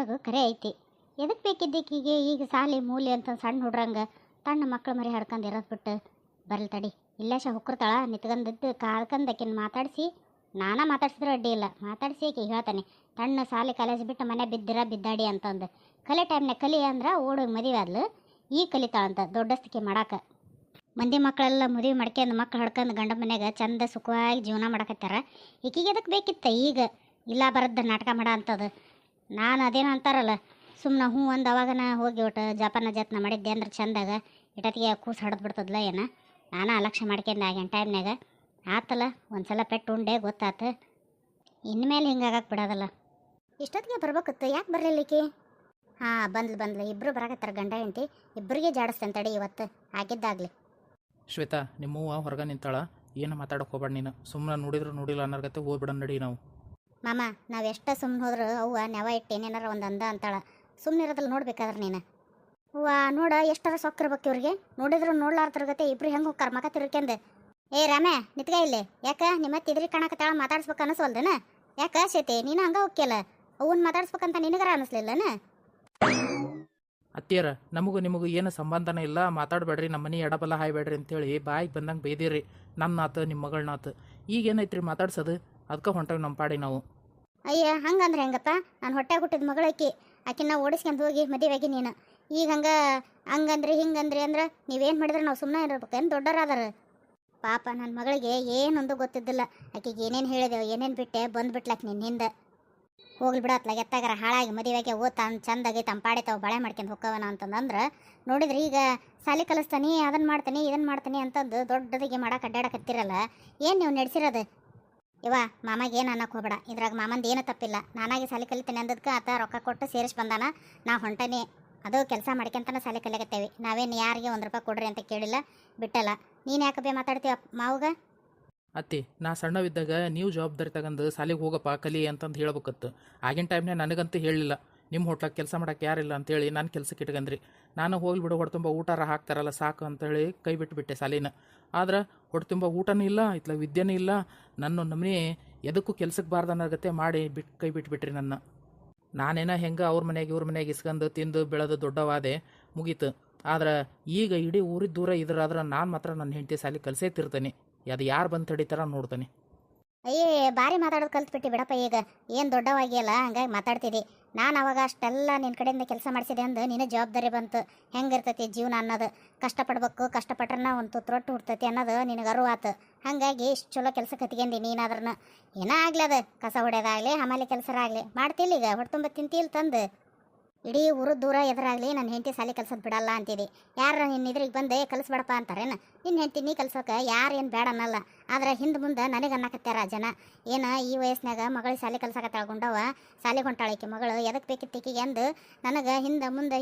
ಹೇಳೋದು ಕರೆ ಐತಿ. ಎದಕ್ಕೆ ಬೇಕಿದ್ದಕ್ಕೀಗೆ ಈಗ ಸಾಲಿ ಮೂಲಿ ಅಂತ ಸಣ್ಣ ಹುಡ್ರಂಗೆ ತಣ್ಣ ಮಕ್ಳು ಮರಿ ಹಡ್ಕೊಂಡು ಇರೋದು ಬಿಟ್ಟು ಬರಲ್ ತಡಿ. ಇಲ್ಲೇಶ ಹುಕ್ಕರ್ತಾಳ ನಿತ್ಕೊಂಡದ್ದು ಕಾಲ್ಕಂದಕ್ಕಿನ ಮಾತಾಡಿಸಿ, ನಾನಾ ಮಾತಾಡ್ಸಿದ್ರೆ ಅಡ್ಡಿ ಇಲ್ಲ, ಮಾತಾಡಿಸಿ ಆಕೆ ಹೇಳ್ತಾನೆ ತಣ್ಣ ಸಾಲಿ ಕಾಲೇಜ್ ಬಿಟ್ಟು ಮನೆ ಬಿದ್ದಾಡಿ ಅಂತಂದು. ಕಲೆ ಟೈಮ್ನಾಗ ಕಲಿ ಅಂದ್ರೆ ಓಡೋಗಿ ಮದುವೆ ಆದ್ಲು, ಈಗ ಕಲಿತಾಳಂತ ದೊಡ್ಡಸ್ತಿಕೆ ಮಾಡಾಕ. ಮಂದಿ ಮಕ್ಕಳೆಲ್ಲ ಮದುವೆ ಮಾಡ್ಕೊಂಡು ಮಕ್ಳು ಹಡ್ಕೊಂಡು ಗಂಡ ಮನ್ಯಾಗ ಚಂದ ಸುಖವಾಗಿ ಜೀವನ ಮಾಡಕತ್ತಾರ. ಈಕಿಗೆ ಎದಕ್ಕೆ ಬೇಕಿತ್ತ ಈಗ ಇಲ್ಲ ಬರದ್ದು ನಾಟಕ ಮಾಡ ಅಂತದು. ನಾನು ಅದೇನೋ ಅಂತಾರಲ್ಲ, ಸುಮ್ಮನೆ ಹ್ಞೂ ಒಂದು ಅವಾಗನ ಹೋಗಿ ಒಟ್ಟು ಜಪಾನ ಜತ್ನ ಮಾಡಿದ್ದೆ ಅಂದ್ರೆ ಚಂದಾಗ ಇಟತ್ತಿಗೆ ಕೂಸು ಹಡ್ದು ಬಿಡ್ತದಲ್ಲ ಏನ. ನಾನು ಅಲಕ್ಷ್ಯ ಮಾಡ್ಕೊಂಡು ಆಗಿನ ಟೈಮ್ನಾಗ ಆತಲ್ಲ ಒಂದು ಸಲ ಪೆಟ್ಟು ಉಂಡೆ ಗೊತ್ತಾತು. ಇನ್ಮೇಲೆ ಹಿಂಗಾಗಕ್ಕೆ ಬಿಡೋದಲ್ಲ. ಇಷ್ಟೊತ್ತಿಗೆ ಬರ್ಬೇಕಿತ್ತು, ಯಾಕೆ ಬರಲಿಕ್ಕೆ? ಹಾಂ ಬಂದ್ಲು ಇಬ್ಬರು ಬರಾಕತ್ತಾರ ಗಂಡ ಹೆಂಡತಿ, ಇಬ್ಬರಿಗೆ ಜಾಡಿಸ್ತೇನೆ ತಡಿ ಇವತ್ತು ಆಗಿದ್ದಾಗಲಿ. ಶ್ವೇತಾ, ನಿಮ್ಮವ್ವ ಹೊರಗೆ ನಿಂತಾಳ, ಏನು ಮಾತಾಡೋಕೆ ಹೋಗ್ಬೇಡ ನೀನು. ಸುಮ್ಮನೆ ನೋಡಿದ್ರು ನೋಡಿಲ್ಲ ಅನ್ನೋರ್ಗತ್ತೆ ಹೋಗ್ಬಿಡ ನಡಿ ನಾವು. ಮಾಮ ನಾವು ಎಷ್ಟು ಸುಮ್ಮನೆ ಹೋದ್ರು ಅವ್ವ ನೆವ ಇಟ್ಟು ಏನೇನಾರ ಒಂದು ಅಂದ ಅಂತಾಳ. ಸುಮ್ಮನೆ ಇರೋದ್ರಲ್ಲಿ ನೋಡ್ಬೇಕಾದ್ರೆ ನೀನು ಅವ್ವ ನೋಡ ಎಷ್ಟರ ಸೊಕ್ಕಿರ್ಬೇಕು ಇವ್ರಿಗೆ. ನೋಡಿದ್ರು ನೋಡ್ಲಾರ್ತಿರ್ಗತ್ತೆ ಇಬ್ರು ಹೆಂಗೆ ಹೋಗ್ಕಾರ ಮಕ ತಿರ್ಕೆಂದು. ಏ ರಾಮೆ ನಿತ್ಗ ಇಲ್ಲಿ, ಯಾಕೆ ನಿಮ್ಮ ತಿದ್ರಿ ಕಾಣಕತ್ತಾಳ ಮಾತಾಡ್ಸ್ಬೇಕು ಅನಿಸೋಲ್ದನ? ಯಾಕೆ ಶೇತಿ ನೀನು ಹಂಗೆ ಹೋಗ್ಯಲ್ಲ, ಅವನ್ನ ಮಾತಾಡ್ಸ್ಬೇಕಂತ ನಿನಗರ ಅನಿಸ್ಲಿಲ್ಲನ? ಅತ್ತಿಯರ ನಮಗೂ ನಿಮಗೂ ಏನು ಸಂಬಂಧನೇ ಇಲ್ಲ, ಮಾತಾಡಬೇಡ್ರಿ, ನಮ್ಮ ಮನೆ ಎಡಬಲ್ಲ ಹಾಯ್ಬೇಡ್ರಿ ಅಂತೇಳಿ ಬಾಯಿಗೆ ಬಂದಂಗೆ ಬೈದಿರಿ. ನನ್ನಾತು ನಿಮ್ಮ ಮಗಳನ್ನಾತು, ಈಗೇನೈತ್ರಿ ಮಾತಾಡ್ಸೋದು? ಅದಕ್ಕೆ ಹೊಂಟೇವಿ ನಮ್ಮ ಪಾಡಿ ನಾವು. ಅಯ್ಯ ಹಂಗಂದ್ರೆ ಹೆಂಗಪ್ಪ, ನಾನು ಹೊಟ್ಟೆ ಹುಟ್ಟಿದ ಮಗಳಕ್ಕಿ ಆಕಿನ ಓಡಿಸ್ಕೊಂಡು ಹೋಗಿ ಮದುವೆಯಾಗಿ ನೀನು ಈಗ ಹಂಗಂದ್ರಿ ಹಿಂಗಂದ್ರಿ ಅಂದ್ರೆ ನೀವೇನು ಮಾಡಿದ್ರೆ ನಾವು ಸುಮ್ಮನೆ ಇರ್ಬೇಕೇನು? ದೊಡ್ಡರಾದಾರ ಪಾಪ. ನನ್ನ ಮಗಳಿಗೆ ಏನೊಂದು ಗೊತ್ತಿದ್ದಿಲ್ಲ, ಆಕಿಗೆ ಏನೇನು ಹೇಳಿದೆವು ಏನೇನು ಬಿಟ್ಟೆ ಬಂದುಬಿಟ್ಲಾಕ ನಿನ್ನ ಹಿಂದೆ. ಹೋಗ್ಲಿ ಬಿಡತ್ಲಾಗ ಎತ್ತಾಗಾರ ಹಾಳಾಗಿ ಮದುವೆಗೆ ಓದ್ತಾನೆ ಚಂದಾಗಿ ತಂಪಾಡಿ ತಾವು ಬಾಳೆ ಮಾಡ್ಕೊಂಡು ಹೋಕ್ಕವನ ಅಂತಂದ್ರೆ ನೋಡಿದ್ರಿ. ಈಗ ಸಾಲಿ ಕಲಿಸ್ತಾನೆ ಅದನ್ನು ಮಾಡ್ತಾನೆ ಇದನ್ನು ಮಾಡ್ತಾನೆ ಅಂತಂದು ದೊಡ್ಡದಿಗೆ ಮಾಡಕ್ಕೆ ಅಡ್ಡಾಡಕತ್ತಿರಲ್ಲ. ಏನು ನೀವು ನಡೆಸಿರೋದು? ಇವ ಮಾಮಗೆ ಏನು ಅನ್ನಕ್ಕೆ ಹೋಗ್ಬೇಡ, ಇದ್ರಾಗ ಮಾಮಂದು ಏನೂ ತಪ್ಪಿಲ್ಲ. ನಾನಾಗಿ ಸಾಲಿ ಕಲಿತೇನೆ ಅಂದದಕ್ಕೆ ಆತ ರೊಕ್ಕ ಕೊಟ್ಟು ಸೇರಿಸಿ ಬಂದಾನ, ನಾ ಹೊಂಟನೆ ಅದು ಕೆಲಸ ಮಾಡ್ಕೊಂತನ ಸಾಲಿ ಕಲಿಯಕತ್ತೇವೆ. ನಾವೇನು ಯಾರಿಗೆ ₹1 ಕೊಡ್ರಿ ಅಂತ ಕೇಳಿಲ್ಲ ಬಿಟ್ಟಲ್ಲ. ನೀನು ಯಾಕೆ ಮಾತಾಡ್ತೀವ ಮಾವುಗ? ಅತ್ತಿ, ನಾ ಸಣ್ಣವಿದ್ದಾಗ ನೀವು ಜವಾಬ್ದಾರಿ ತಗೊಂಡು ಸಾಲಿಗೆ ಹೋಗಪ್ಪ ಕಲಿ ಅಂತಂದು ಹೇಳ್ಬೇಕತ್ತು. ಆಗಿನ ಟೈಮ್ನಾಗ ನನಗಂತೂ ಹೇಳಿಲ್ಲ, ನಿಮ್ಮ ಹೋಟ್ಲಾಗ ಕೆಲಸ ಮಾಡೋಕೆ ಯಾರಿಲ್ಲ ಅಂತೇಳಿ ನಾನು ಕೆಲಸಕ್ಕೆ ಇಟ್ಕಂದ್ರಿ. ನಾನು ಹೋಗ್ಲಿ ಬಿಡು, ಹೊಟ್ಟೆ ತುಂಬ ಊಟಾರ ಹಾಕ್ತಾರಲ್ಲ ಸಾಕು ಅಂತೇಳಿ ಕೈ ಬಿಟ್ಟುಬಿಟ್ಟೆ ಸಾಲಿನ. ಆದ್ರೆ ಹೊಟ್ಟೆ ತುಂಬ ಊಟನೂ ಇಲ್ಲ, ಇತ್ಲ ವಿದ್ಯೆನೂ ಇಲ್ಲ. ನನ್ನ ನಮ್ಮನೆ ಎದಕ್ಕೂ ಕೆಲ್ಸಕ್ಕೆ ಬಾರ್ದು ಅನ್ನೋಗತ್ತೆ ಮಾಡಿ ಕೈ ಬಿಟ್ಬಿಟ್ರಿ ನನ್ನ. ನಾನೇನ ಹೆಂಗೆ ಅವ್ರ ಮನೆಗೆ ಇಸ್ಕೊಂಡು ತಿಂದು ಬೆಳೆದು ದೊಡ್ಡವಾದೆ ಮುಗೀತು. ಆದ್ರೆ ಈಗ ಇಡೀ ಊರಿದ ದೂರ ಇದ್ರಾದ್ರೆ ನಾನು ಮಾತ್ರ ನನ್ನ ಹೆಂಡತಿ ಸಾಲಿ ಕಲಿಸೇತಿರ್ತಾನೆ. ಅದು ಯಾರು ಬಂದು ತಡೀತಾರ ನೋಡ್ತಾನೆ. ಅಯ್ಯೇ ಭಾರಿ ಮಾತಾಡೋದು ಕಲ್ತ್ಬಿಟ್ಟು ಬಿಡಪ್ಪ. ಈಗ ಏನು ದೊಡ್ಡವಾಗಿಯಲ್ಲ ಹಂಗಾಗಿ ಮಾತಾಡ್ತಿದ್ದಿ. ನಾನು ಅವಾಗ ಅಷ್ಟೆಲ್ಲ ನಿನ್ನ ಕಡೆಯಿಂದ ಕೆಲಸ ಮಾಡಿಸಿದೆ ಅಂದು ನಿನ್ನ ಜವಾಬ್ದಾರಿ ಬಂತು. ಹೆಂಗಿರ್ತೈತಿ ಜೀವನ ಅನ್ನೋದು, ಕಷ್ಟಪಡ್ಬೇಕು, ಕಷ್ಟಪಟ್ರನ್ನ ಒಂದು ತುತ್ತರೊಟ್ಟು ಹುಡ್ತೈತಿ ಅನ್ನೋದು ನಿನಗೆ ಅರಿವಾತು. ಹಾಗಾಗಿ ಇಷ್ಟು ಚಲೋ ಕೆಲಸ ಕತ್ಕೊಂಡಿ ನೀನಾದ್ರನ್ನ. ಏನೋ ಆಗ್ಲಿ ಅದು ಕಸ ಹೊಡೆಯೋದಾಗಲಿ ಹಮಾಲಿ ಕೆಲಸರ ಆಗಲಿ ಮಾಡ್ತಿಲ್ಲ. ಈಗ ಹೊಟ್ಟೆ ತುಂಬ ತಿಂತಿಲ್ಲ ತಂದು ಇಡೀ ಊರು ದೂರ ಎದುರಾಗಲಿ ನನ್ನ ಹೆಂಡತಿ ಸಾಲಿ ಕಲ್ಸೋದು ಬಿಡಲ್ಲ ಅಂತಿದ್ದಿ. ಯಾರು ನಿನ್ನ ಇದ್ರಿಗೆ ಬಂದೆ ಕಲಿಸ್ಬೇಡಪ್ಪ ಅಂತಾರೇನು? ನಿನ್ನ ಹೆಂಡತಿ ನೀ ಕಲ್ಸೋಕೆ ಯಾರೇನು ಬೇಡ ಅನ್ನಲ್ಲ. ಆದ್ರೆ ಹಿಂದೆ ಮುಂದೆ ನನಗೆ ಅನ್ನಕತ್ಯಾರ ಜನ, ಏನು ಈ ವಯಸ್ಸಿನಾಗ ಮಗಳಿಗೆ ಸಾಲಿ ಕಲ್ಸಕತ್ತಾಳ ಗುಂಡವ, ಸಾಲಿಗೆ ಹೊಂಟಾಳಿಕೆ ಮಗಳು ಎದಕ್ಕೆ ಬೇಕಿತ್ತಿಕ್ಕಿಗೆ ಎಂದು ನನಗೆ ಹಿಂದೆ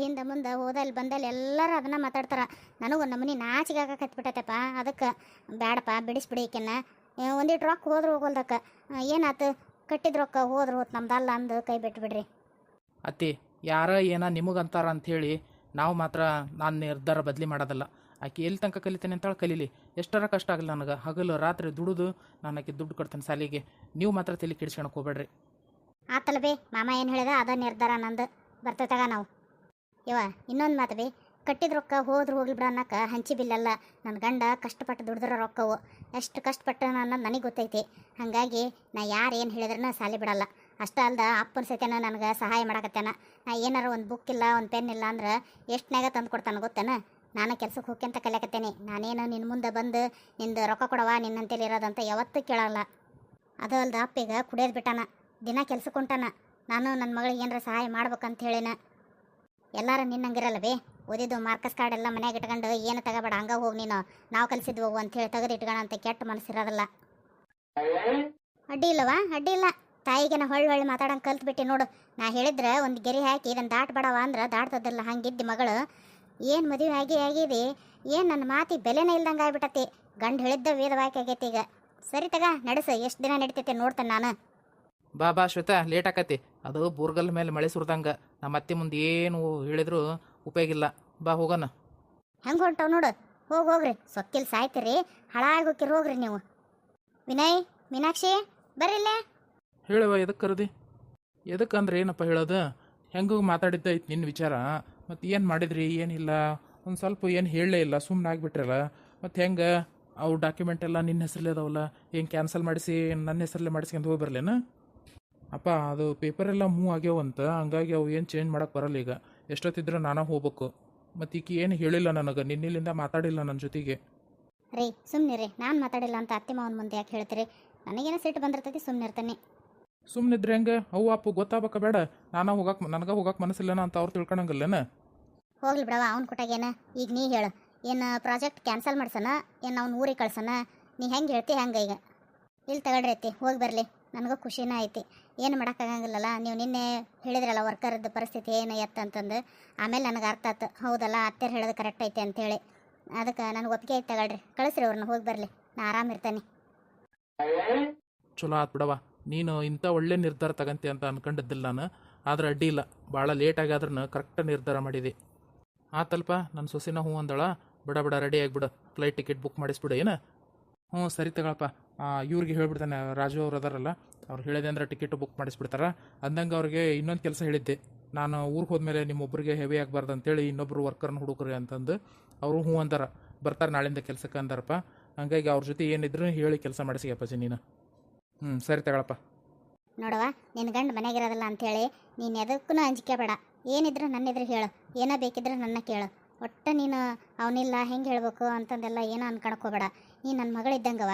ಮುಂದೆ ಹೋದಲ್ಲಿ ಬಂದಲ್ಲಿ ಎಲ್ಲರೂ ಅದನ್ನು ಮಾತಾಡ್ತಾರೆ. ನನಗೊಂದು ನಮ್ಮನೆ ನಾಚಿಗೆ ಆಗಕತ್ಬಿಟ್ಟೈತಪ್ಪ. ಅದಕ್ಕೆ ಬೇಡಪ್ಪ ಬಿಡಿಸ್ಬಿಡಿ ಈಕೆನ್ನ. ಒಂದಿಟ್ಟು ರೊಕ್ಕ ಹೋದ್ರೆ ಹೋಗೋಲ್ದಕ್ಕೆ ಏನಾಯ್ತು, ಕಟ್ಟಿದ ರೊಕ್ಕ ಹೋದ್ರೆ ಹೋತ್ ನಮ್ದಲ್ಲ ಅಂದು ಕೈ ಬಿಟ್ಬಿಡ್ರಿ. ಅತ್ತಿ, ಯಾರ ಏನ ನಿಮಗಂತಾರ ಅಂಥೇಳಿ ನಾವು ಮಾತ್ರ ನಾನು ನಿರ್ಧಾರ ಬದಲಿ ಮಾಡೋದಲ್ಲ. ಆಕೆ ಎಲ್ಲಿ ತನಕ ಕಲಿತೇನೆ ಅಂತೇಳಿ ಕಲೀಲಿ, ಎಷ್ಟರ ಕಷ್ಟ ಆಗಲ್ಲ ನನಗೆ. ಹಗಲು ರಾತ್ರಿ ದುಡಿದು ನಾನು ಆಕೆ ದುಡ್ಡು ಕೊಡ್ತೇನೆ ಸಾಲಿಗೆ. ನೀವು ಮಾತ್ರ ತಲೆ ಕೆಡಿಸ್ಕೊಳಕ್ಕೆ ಹೋಗ್ಬೇಡ್ರಿ. ಆತಲ್ಲ ಬೇ, ಮಾಮ ಏನು ಹೇಳಿದ ಅದ ನಿರ್ಧಾರ ನಂದು. ಬರ್ತೇತಾಗ ನಾವು. ಇವ ಇನ್ನೊಂದು ಮಾತು ಬೇ, ಕಟ್ಟಿದ ರೊಕ್ಕ ಹೋದ್ರೆ ಹೋಗ್ಲಿ ಬಿಡ ಅನ್ನಕ್ಕೆ ಹಂಚಿ ಬಿಲ್ಲಲ್ಲ. ನನ್ನ ಗಂಡ ಕಷ್ಟಪಟ್ಟು ದುಡಿದ್ರೆ ರೊಕ್ಕವು ಎಷ್ಟು ಕಷ್ಟಪಟ್ಟು ಅನ್ನೋದು ನನಗೆ ಗೊತ್ತೈತಿ. ಹಾಗಾಗಿ ನಾ ಯಾರು ಏನು ಹೇಳಿದ್ರೂ ಸಾಲಿ ಬಿಡಲ್ಲ. ಅಷ್ಟೇ ಅಲ್ದ ಅಪ್ಪನ ಸತ್ಯನ ನನಗೆ ಸಹಾಯ ಮಾಡಕತ್ತೇನ. ನಾ ಏನಾರು ಒಂದು ಬುಕ್ ಇಲ್ಲ ಒಂದು ಪೆನ್ ಇಲ್ಲ ಅಂದ್ರೆ ಎಷ್ಟನಾಗ ತಂದು ಕೊಡ್ತಾನೆ ಗೊತ್ತೇನ? ನಾನು ಕೆಲ್ಸಕ್ಕೆ ಹೋಗ್ಯಂತ ಕಲಿಯಕತ್ತೇನೆ. ನಾನೇನು ನಿನ್ನ ಮುಂದೆ ಬಂದು ನಿಂದು ರೊಕ್ಕ ಕೊಡವ ನಿನ್ನಂತೇಳಿ ಇರೋದಂತ ಯಾವತ್ತೂ ಕೇಳಲ್ಲ. ಅದು ಅಲ್ದ ಅಪ್ಪೀಗ ಕುಡಿಯೋದು ಬಿಟ್ಟಾನ, ದಿನ ಕೆಲ್ಸಕ್ಕೆ ಹೊಂಟಾನ. ನಾನು ನನ್ನ ಮಗಳಿಗೆ ಏನಾರ ಸಹಾಯ ಮಾಡ್ಬೇಕಂತ ಹೇಳಿನ. ಎಲ್ಲರೂ ನಿನ್ನಂಗಿರಲ್ಲ ಬೇ, ಓದಿದ್ದು ಮಾರ್ಕಸ್ ಕಾರ್ಡ್ ಎಲ್ಲ ಮನ್ಯಾಗ ಇಟ್ಕೊಂಡು ಏನು ತಗೋಬೇಡ, ಹಂಗೆ ಹೋಗಿ ನೀನು ನಾವು ಕಲಿಸಿದ್ವು ಅಂತೇಳಿ ತೆಗೆದು ಇಟ್ಕೋಣ ಅಂತ ಕೆಟ್ಟ ಮನಸ್ಸಿರೋದಲ್ಲ. ಅಡ್ಡಿ ಇಲ್ಲವಾ? ಅಡ್ಡಿ ಇಲ್ಲ. ತಾಯಿಗೆ ನಾ ಹೊಳ್ಳಿ ಮಾತಾಡಂಗೆ ಕಲ್ತ್ಬಿಟ್ಟು ನೋಡು. ನಾ ಹೇಳಿದ್ರೆ ಒಂದು ಗೆರೆ ಹಾಕಿ ಇದನ್ನು ದಾಟ್ಬೇಡವ ಅಂದ್ರೆ ದಾಟ್ತದಲ್ಲ. ಹಂಗಿದ್ದಿ ಮಗಳು. ಏನು ಮದುವೆ ಆಗಿದೆ, ಏನು ನನ್ನ ಮಾತಿ ಬೆಲೆನೇ ಇಲ್ದಂಗೆ ಆಗ್ಬಿಟ್ಟತಿ. ಗಂಡು ಹೇಳಿದ್ದ ವೇದವಾಕ್ಯ ಆಗೈತಿ. ಈಗ ಸರಿ ತಗ ನಡೆಸು, ಎಷ್ಟು ದಿನ ನಡಿತೈತೆ ನೋಡ್ತೇನೆ ನಾನು. ಬಾ ಶ್ವೇತಾ, ಲೇಟ್ ಆಕತಿ. ಅದು ಬೋರ್ಗಲ್ ಮೇಲೆ ಮಳೆ ಸುರಿದಂಗೆ. ನಮ್ಮ ಅತ್ತೆ ಮುಂದೆ ಏನು ಹೇಳಿದ್ರು ಉಪಯೋಗ ಇಲ್ಲ. ಬಾ ಹೋಗೋಣ. ಹೆಂಗೆ ಹೊಂಟವು ನೋಡು. ಹೋಗ್ರಿ, ಸೊಕ್ಕಿಲ್ ಸಾಯ್ತಿರಿ, ಹಾಳಾಗಿ ಹೋಗಿರಿ. ಹೋಗ್ರಿ ನೀವು. ವಿನಯ್, ಮೀನಾಕ್ಷಿ ಬರ್ರಿಲ್ಲೇ. ಹೇಳುವ, ಎದಕ್ಕೆ ಕರೆದಿ? ಎದಕ್ಕೆ ಅಂದ್ರೆ ಏನಪ್ಪ ಹೇಳೋದು? ಹೆಂಗೂ ಮಾತಾಡಿದ್ದೈತೆ ನಿನ್ನ ವಿಚಾರ. ಮತ್ತು ಏನು ಮಾಡಿದ್ರಿ ಏನಿಲ್ಲ, ಒಂದು ಸ್ವಲ್ಪ ಏನು ಹೇಳಲೇ ಇಲ್ಲ, ಸುಮ್ಮನೆ ಆಗಿಬಿಟ್ರಲ್ಲ. ಮತ್ತು ಹೆಂಗೆ ಅವು ಡಾಕ್ಯುಮೆಂಟ್ ಎಲ್ಲ ನಿನ್ನ ಹೆಸರಲ್ಲೇ ಅದಾವಲ್ಲ, ಏನು ಕ್ಯಾನ್ಸಲ್ ಮಾಡಿಸಿ ನನ್ನ ಹೆಸರಲ್ಲೇ ಮಾಡಿಸ್ಕೊಂಡು ಹೋಗಿ ಬರಲೇನ? ಅಪ್ಪ ಅದು ಪೇಪರೆಲ್ಲ ಮೂವ್ ಆಗ್ಯಾವಂತ, ಹಂಗಾಗಿ ಅವು ಏನು ಚೇಂಜ್ ಮಾಡೋಕ್ಕೆ ಬರಲ್ಲ ಈಗ. ಎಷ್ಟೊತ್ತಿದ್ರೆ ನಾನು ಹೋಗ್ಬೇಕು. ಮತ್ತು ಈಕೆ ಏನು ಹೇಳಿಲ್ಲ ನನಗೆ, ನಿನ್ನಿಲಿಂದ ಮಾತಾಡಿಲ್ಲ ನನ್ನ ಜೊತೆಗೆ. ರೀ ಸುಮ್ಮನಿರಿ, ನಾನು ಮಾತಾಡಿಲ್ಲ ಅಂತ ಅತ್ತೆ ಮಾವನ ಮುಂದೆ ಯಾಕೆ ಹೇಳ್ತೀರಿ? ನನಗೇನೋ ಸಿಟ್ಟು ಬಂದಿರ್ತೈತಿ, ಸುಮ್ಮನಿರ್ತಾನೆ. ಸುಮ್ಮನಿದ್ರೆ ಹೆಂಗೆ? ಅವು ಅಪ್ಪು ಗೊತ್ತಾಗಬೇಕ ಬೇಡ? ನನಗೆ ಹೋಗಕ್ಕೆ ಮನಸ್ಸಿಲ್ಲನ ಅಂತ ಅವ್ರು ತಿಳ್ಕೊಳಂಗಿಲ್ಲನ? ಹೋಗ್ಲಿ ಬಿಡವ, ಅವ್ನು ಕೊಟ್ಟಾಗೇನ. ಈಗ ನೀ ಹೇಳು, ಏನು ಪ್ರಾಜೆಕ್ಟ್ ಕ್ಯಾನ್ಸಲ್ ಮಾಡ್ಸನ, ಏನು ಅವ್ನು ಊರಿಗೆ ಕಳ್ಸನ? ನೀ ಹೆಂಗೆ ಹೇಳ್ತಿ ಹಂಗೆ ಈಗ. ಇಲ್ಲಿ ತಗೊಳ್ರಿ ಐತಿ, ಹೋಗಿ ಬರಲಿ. ನನಗೂ ಖುಷಿನ ಐತಿ. ಏನು ಮಾಡೋಕ್ಕಾಗಂಗಿಲ್ಲಲ್ಲ, ನೀವು ನಿನ್ನೆ ಹೇಳಿದ್ರಲ್ಲ ವರ್ಕರ್ದು ಪರಿಸ್ಥಿತಿ ಏನು ಅಂತಂದು. ಆಮೇಲೆ ನನಗೆ ಅರ್ಥ ಆಯ್ತು, ಹೌದಲ್ಲ ಅತ್ತೆರು ಹೇಳೋದು ಕರೆಕ್ಟ್ ಐತೆ ಅಂತೇಳಿ. ಅದಕ್ಕೆ ನನಗೆ ಒಪ್ಪಿಗೆ ಐತೆ, ತಗೊಳ್ರಿ ಕಳಿಸ್ರಿ ಅವ್ರನ್ನ, ಹೋಗಿ ಬರಲಿ. ನಾ ಆರಾಮಿರ್ತಾನೆ. ಚಲೋ ಆತ್ ಬಿಡವ, ನೀನು ಇಂಥ ಒಳ್ಳೆ ನಿರ್ಧಾರ ತಗಂತಿ ಅಂತ ಅನ್ಕೊಂಡಿದ್ದಿಲ್ಲ ನಾನು. ಆದ್ರೆ ಅಡ್ಡಿ ಇಲ್ಲ, ಭಾಳ ಲೇಟಾಗಾದ್ರೂ ಕರೆಕ್ಟ್ ನಿರ್ಧಾರ ಮಾಡಿದೆ. ಆತಲ್ಪ, ನನ್ನ ಸೊಸಿನ ಹ್ಞೂ ಅಂದಳ. ಬಿಡ ರೆಡಿ ಆಗಿಬಿಡು, ಫ್ಲೈಟ್ ಟಿಕೆಟ್ ಬುಕ್ ಮಾಡಿಸ್ಬಿಡು ಏನು? ಹ್ಞೂ ಸರಿ ತಗೊಳಪ್ಪ. ಇವ್ರಿಗೆ ಹೇಳ್ಬಿಡ್ತಾನೆ, ರಾಜು ಅವ್ರು ಅದಾರಲ್ಲ, ಅವ್ರು ಹೇಳಿದೆ ಅಂದ್ರೆ ಟಿಕೆಟು ಬುಕ್ ಮಾಡಿಸ್ಬಿಡ್ತಾರೆ. ಅಂದಂಗೆ ಅವ್ರಿಗೆ ಇನ್ನೊಂದು ಕೆಲಸ ಹೇಳಿದ್ದೆ ನಾನು, ಊರಿಗೆ ಹೋದ್ಮೇಲೆ ನಿಮ್ಮೊಬ್ಬರಿಗೆ ಹೆವಿ ಆಗಬಾರ್ದು ಅಂತೇಳಿ ಇನ್ನೊಬ್ಬರು ವರ್ಕರ್ನ ಹುಡುಕ್ರಿ ಅಂತಂದು. ಅವರು ಹ್ಞೂ ಅಂದಾರ, ಬರ್ತಾರೆ ನಾಳಿಂದ ಕೆಲಸಕ್ಕೆ ಅಂದಾರಪ್ಪ. ಹಂಗಾಗಿ ಅವ್ರ ಜೊತೆ ಏನಿದ್ರು ಹೇಳಿ ಕೆಲಸ ಮಾಡಿಸಿಯಪ್ಪಾಜಿ ನೀನು. ಸರಿ ತಗೊಳಪ್ಪ. ನೋಡವ, ನಿನ್ನ ಗಂಡು ಮನೆಗಿರೋದಿಲ್ಲ ಅಂಥೇಳಿ ನೀನು ಎದಕ್ಕೂ ಅಂಜಿಕೆ ಬೇಡ. ಏನಿದ್ರು ನನ್ನ ಎದುರು ಹೇಳು, ಏನೋ ಬೇಕಿದ್ರೆ ನನ್ನ ಕೇಳು. ಒಟ್ಟು ನೀನು ಅವನಿಲ್ಲ ಹೆಂಗೆ ಹೇಳ್ಬೇಕು ಅಂತಂದೆಲ್ಲ ಏನೋ ಅನ್ಕೊಳಕೋಬೇಡ. ನೀನು ನನ್ನ ಮಗಳಿದ್ದಂಗವ.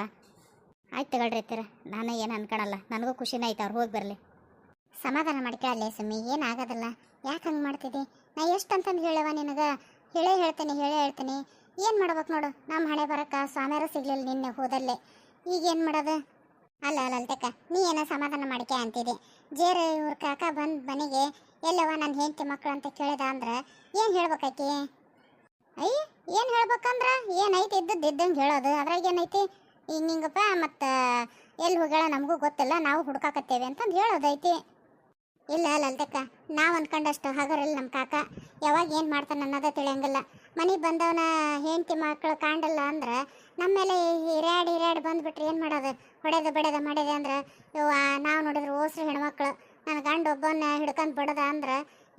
ಆಯ್ತು ತಗೊಳ್ರಿ ಅತ್ತೀರ, ನಾನು ಏನು ಅನ್ಕೊಳಲ್ಲ. ನನಗೂ ಖುಷಿನ ಆಯ್ತು, ಅವ್ರು ಹೋಗಿ ಬರಲಿ. ಸಮಾಧಾನ ಮಾಡ್ಕೊಳ್ಳಿ ಸುಮ್ಮಿ, ಏನಾಗೋದಿಲ್ಲ. ಯಾಕೆ ಹಂಗೆ ಮಾಡ್ತಿದ್ದಿ? ನಾ ಎಷ್ಟು ಅಂತಂದು ಹೇಳವ ನಿನಗೆ? ಹೇಳೇ ಹೇಳ್ತೀನಿ ಏನು ಮಾಡ್ಬೇಕು ನೋಡು. ನಮ್ಮ ಹಣೆ ಬರಕ್ಕೆ ಸ್ವಾಮ್ಯಾರು ಸಿಗ್ಲಿಲ್ಲ ನಿನ್ನೆ ಹೋದಲ್ಲೇ. ಈಗೇನು ಮಾಡೋದು? ಅಲ್ಲ ಅಲ್ತಕ್ಕ, ನೀ ಏನೋ ಸಮಾಧಾನ ಮಾಡಿಕೆ ಅಂತಿದ್ದೆ. ಜೇರು ಇವ್ರ ಕಾಕ ಬಂದು ಮನೆಗೆ ಎಲ್ಲವ ನನ್ನ ಹೆಂಡತಿ ಮಕ್ಕಳು ಅಂತ ಕೇಳಿದ ಅಂದ್ರೆ ಏನು ಹೇಳ್ಬೇಕಾಕಿ? ಅಯ್ಯ ಏನು ಹೇಳ್ಬೇಕಂದ್ರೆ ಏನೈತಿ ಇದ್ದಂಗೆ ಹೇಳೋದು. ಅದ್ರಾಗ ಏನೈತಿ? ಹಿಂಗಪ್ಪ ಮತ್ತು ಎಲ್ಲಿ ಹೋಗ್ಯಾಳ ನಮಗೂ ಗೊತ್ತಿಲ್ಲ, ನಾವು ಹುಡ್ಕಾಕತ್ತೇವೆ ಅಂತಂದು ಹೇಳೋದೈತಿ. ಇಲ್ಲ ಅಲ್ತಕ್ಕ, ನಾವು ಅಂದ್ಕೊಂಡಷ್ಟು ಹಗರಿಲ್ಲ ನಮ್ಮ ಕಾಕ. ಯಾವಾಗ ಏನು ಮಾಡ್ತಾನೆ ಅನ್ನೋದೇ ತಿಳಿಯಂಗಿಲ್ಲ. ಮನೆಗೆ ಬಂದವನ ಹೆಂಡತಿ ಮಕ್ಕಳು ಕಾಣಲ್ಲ ಅಂದ್ರೆ ನಮ್ಮ ಮೇಲೆ ಹಿರ್ಯಾಡಿ ಬಂದುಬಿಟ್ರೆ ಏನು ಮಾಡೋದು? ಹೊಡೆದ ಮಾಡಿದೆ ಅಂದ್ರೆ ಇವ ನಾವು ನೋಡಿದ್ರೆ ಓಸ್ರು ಹೆಣ್ಮಕ್ಳು. ನನ್ನ ಗಂಡು ಒಬ್ಬನ ಹಿಡ್ಕೊಂಡು ಬಿಡದ ಅಂದ್ರೆ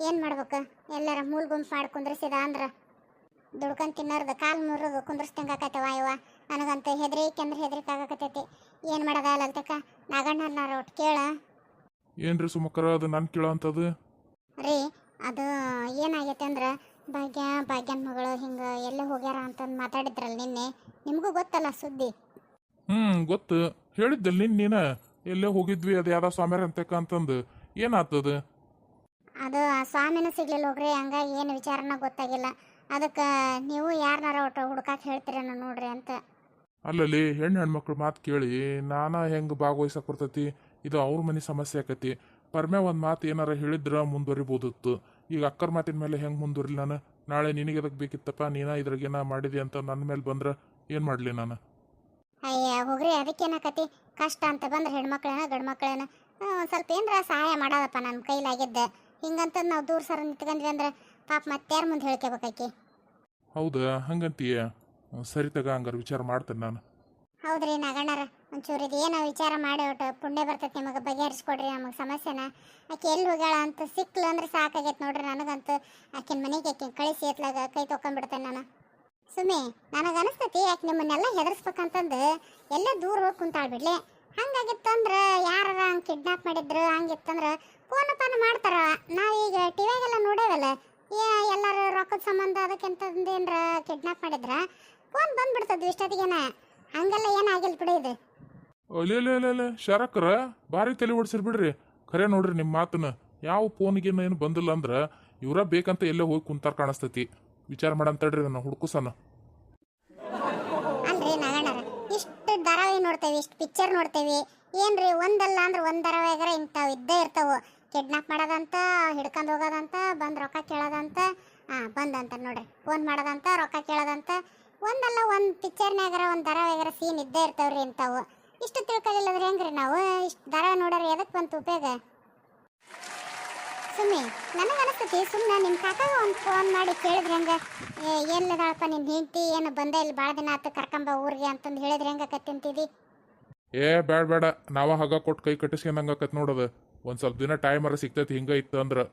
ಏನು ಮಾಡ್ಬೇಕು? ಎಲ್ಲರ ಮೂಲ ಗುಂಪು ಮಾಡಿ ಕುಂದ್ರಿಸಿದ ಅಂದ್ರೆ ದುಡ್ಕೊಂಡು ತಿನ್ನೋರ್ದು ಕಾಲು ಮುರಿದು ಕುಂದ್ರಿಸ್ದಂಗೆ ಆಕೈತವ ಇವ. ನನಗಂತ ಹೆದರಿಕೆ ಆಗಕತ್ತೈತಿ. ಏನು ಮಾಡೋದ ಅಲ್ತಕ್ಕ? ನಾಗಣ್ಣನಾರ ಒಟ್ಟು ಕೇಳ. ಏನ್ರಿ ಸುಮಕರ, ಅದು ನಾನು ಕೇಳೋ ಅಂಥದ್ದು ರೀ. ಅದು ಏನಾಗೈತೆ ಅಂದ್ರೆ ಭಾಗ್ಯನ ಮಗಳು ಹಿಂಗೆ ಎಲ್ಲೇ ಹೋಗ್ಯಾರ ಅಂತಂದು ಮಾತಾಡಿದ್ರಲ್ಲ ನಿನ್ನೆ. ನಿಮಗೂ ಗೊತ್ತಲ್ಲ ಸುದ್ದಿ? ಗೊತ್ತು, ಹೇಳಿದ್ದಲ್ಲ ನೀನ ಎಲ್ಲೇ ಹೋಗಿದ್ವಿ, ಅದು ಯಾವ್ದೋ ಸ್ವಾಮ್ಯಾರ ಅಂತಕ್ಕ ಅಂತಂದು. ಏನಾಗ್ತದ? ಅದು ಆ ಸ್ವಾಮಿನೂ ಸಿಗ್ಲಿಲ್ಲ ಹೋಗ್ರಿ. ಹಂಗಾಗಿ ಏನು ವಿಚಾರನ ಗೊತ್ತಾಗಿಲ್ಲ. ಅದಕ್ಕೆ ನೀವು ಯಾರನ್ನಾರ ಒಟ್ಟು ಹುಡ್ಕಾಕ್ ಹೇಳ್ತೀರೇನೋ ನೋಡ್ರಿ ಅಂತ. ಅಲ್ಲಲ್ಲಿ ಹೆಣ್ಮಕ್ಳು ಮಾತು ಕೇಳಿ ನಾನಾ ಹೆಂಗೆ ಭಾಗವಹಿಸಕ್ಕೆ ಬರ್ತೈತಿ? ಇದು ಅವ್ರ ಮನೆ ಸಮಸ್ಯೆ ಆಕತಿ. ಪರ್ಮೆ ಒಂದು ಮಾತು ಏನಾರ ಹೇಳಿದ್ರೆ ಮುಂದುವರಿಬೋದಿತ್ತು. ಈಗ ಅಕ್ಕರ ಮಾತಿನ ಮೇಲೆ ಹೆಂಗೆ ಮುಂದುವರಿಲಿ ನಾನು? ನಾಳೆ ನಿನಗೆ ಎದಕ್ಕೆ ಬೇಕಿತ್ತಪ್ಪ, ನೀನಾ ಇದ್ರಾಗೇನ ಮಾಡಿದೆ ಅಂತ ನನ್ನ ಮೇಲೆ ಬಂದ್ರೆ ಏನು ಮಾಡಲಿ ನಾನು? ಅಯ್ಯ ಹೋಗ್ರಿ, ಅದಕ್ಕೇನಾಕತಿ? ಕಷ್ಟ ಅಂತ ಬಂದ್ರೆ ಹೆಣ್ಮಕ್ಳೇನ ಗಂಡು ಮಕ್ಳೇನ ಸ್ವಲ್ಪ ಏನಾರ ಸಹಾಯ ಮಾಡೋದಪ್ಪ ನನ್ನ ಕೈಲಾಗಿದ್ದೆ. ಹಿಂಗಂತಂದು ನಾವು ದೂರ ಸರ ನಿಂತ್ಕೊಂಡ್ವಿ ಅಂದ್ರೆ ಪಾಪ ಮತ್ತಾರ ಮುಂದೆ ಹೇಳ್ಕೋಬೇಕಾಕಿ. ಹೌದಾ, ಹಂಗಂತೀಯ? ಸರಿ ತಗ, ಹಂಗಾರೆ ವಿಚಾರ ಮಾಡ್ತೇನೆ ನಾನು. ಹೌದ್ರಿ ನಾಗಣ್ಣರ, ಒಂಚೂರು ಇದು ಏನೋ ವಿಚಾರ ಮಾಡಿ ಒಟ್ಟು ಪುಣ್ಯ ಬರ್ತೈತೆ ನಿಮಗೆ. ಬಗೆಹರಿಸ್ಕೊಡ್ರಿ ನಮಗೆ ಸಮಸ್ಯೆನ. ಆಕೆ ಎಲ್ಲಿ ಹೋಗ್ಯಾಳ ಅಂತ ಸಿಕ್ಲು ಅಂದ್ರೆ ಸಾಕಾಗೈತೆ ನೋಡ್ರಿ. ನನಗಂತೂ ಆಕಿನ ಮನೆಗೆ ಆಕಿನ ಕಳಿಸಿ ಎತ್ಲಾಗ ಕೈ ತೊಗೊಂಡ್ಬಿಡ್ತೇನೆ ನಾನು. ಸುಮ್ಮನೆ ನನಗೆ ಅನಿಸ್ತೈತಿ ಯಾಕೆ ನಿಮ್ಮನ್ನೆಲ್ಲ ಹೆದರ್ಸ್ಬೇಕಂತಂದು ಎಲ್ಲ ದೂರ ಹೋಗಿ ಕುಂತಾಳ್ಬಿಡ್ಲಿ. ಹಂಗಾಗಿತ್ತಂದ್ರೆ ಯಾರ ಹಂಗೆ ಕಿಡ್ನಾಪ್ ಮಾಡಿದ್ರು, ಹಂಗಿತ್ತಂದ್ರೆ ಫೋನ್ ಮಾಡ್ತಾರ. ನಾವೀಗ ಟಿವಿಯಾಗೆಲ್ಲ ನೋಡೇವಲ್ಲ, ಎಲ್ಲರೂ ರೊಕ್ಕದ ಸಂಬಂಧ ಅದಕ್ಕೆಂತಂದೇನ್ರ ಕಿಡ್ನಾಪ್ ಮಾಡಿದ್ರ ಫೋನ್ ಬಂದ್ಬಿಡ್ತದ್ವಿ ಇಷ್ಟೊತ್ತಿಗೆನ. ಹಂಗೆಲ್ಲ ಏನಾಗಿಲ್ಲ ಬಿಡಿ ಇದು. ಅಲ್ಲೇ ಶರಕ್ರ ಭಾರಿ ತಲೆ ಓಡಿಸಿರ್ ಬಿಡ್ರಿ. ಖರೆ ನೋಡ್ರಿ ನಿಮ್ಮ ಮಾತನ್ನ. ಯಾವ ಫೋನ್ಗೇನು ಏನು ಬಂದಿಲ್ಲ ಅಂದ್ರೆ ಇವರ ಬೇಕಂತ ಎಲ್ಲೇ ಹೋಗಿ ಕುಂತಾರ ಕಾಣಿಸ್ತೈತಿ. ವಿಚಾರ ಮಾಡಂತಡ್ರಿ, ನಾನು ಹುಡ್ಕುಸನ. ಅಲ್ರಿ ನಾಗಣ್ಣರ, ಇಷ್ಟು ಧಾರಾವಾಹಿ ನೋಡ್ತೇವೆ, ಇಷ್ಟು ಪಿಕ್ಚರ್ ನೋಡ್ತೇವೆ, ಏನ್ರಿ ಒಂದಲ್ಲ ಅಂದ್ರೆ ಒಂದು ಧಾರಾವಾಹಿಗಾರ ಇಂಥವು ಇದ್ದೇ ಇರ್ತಾವೆ. ಕಿಡ್ನಾಪ್ ಮಾಡೋದಂತ, ಹಿಡ್ಕೊಂಡು ಹೋಗೋದಂತ, ಬಂದು ರೊಕ್ಕ ಕೇಳೋದಂತ, ಬಂದಂತ ನೋಡ್ರಿ ಫೋನ್ ಮಾಡೋದಂತ, ರೊಕ್ಕ ಕೇಳೋದಂತ. ಒಂದಲ್ಲ ಒಂದು ಪಿಕ್ಚರ್ನಾಗಾರ ಒಂದು ಧಾರಾವಾಹಿಗಾರ ಸೀನ್ ಇದ್ದೇ ಇರ್ತಾವ್ರಿ ಇಂಥವು. ಇಷ್ಟು ತಿಳ್ಕೊಳ್ಳಿಲ್ಲದ್ರೆ ಹೆಂಗ್ರಿ ನಾವು? ಇಷ್ಟು ಧಾರಾವಾಹಿ ನೋಡ್ರಿ ಎದಕ್ಕೆ ಬಂತು ಉಪಯೋಗ? ಸುಮ್ಮನೆ ನನಗನಿಸ್ತೈತಿ, ಸುಮ್ಮನೆ ನಿಮ್ಮ ಕಾಕಾಗ ಒಂದು ಫೋನ್ ಮಾಡಿ ಕೇಳಿದ್ರೆ ಹೆಂಗೆ? ಎಲ್ಲದಾಳಪ್ಪ ನಿನ್ನ ಹೆಂಡತಿ, ಏನು ಬಂದೇ ಇಲ್ಲಿ ಭಾಳ ದಿನ ಆತು, ಕರ್ಕೊಂಬ ಊರಿಗೆ ಅಂತಂದು ಹೇಳಿದ್ರೆ ಹೆಂಗೆ ಆಕತ್ತಂತಿದ್ದಿ? ಬೇಡ ನಾವ ಹಗ ಕೊಟ್ಟು ಕೈ ಕಟ್ಟಿಸ್ಕೊಂಡಂಗೆ ಆಕತ್ ನೋಡೋದು. ಒಂದು ಸ್ವಲ್ಪ ದಿನ ಟೈಮರ ಸಿಗ್ತೈತಿ ಹಿಂಗೆ ಇತ್ತು ಅಂದ್ರೆ.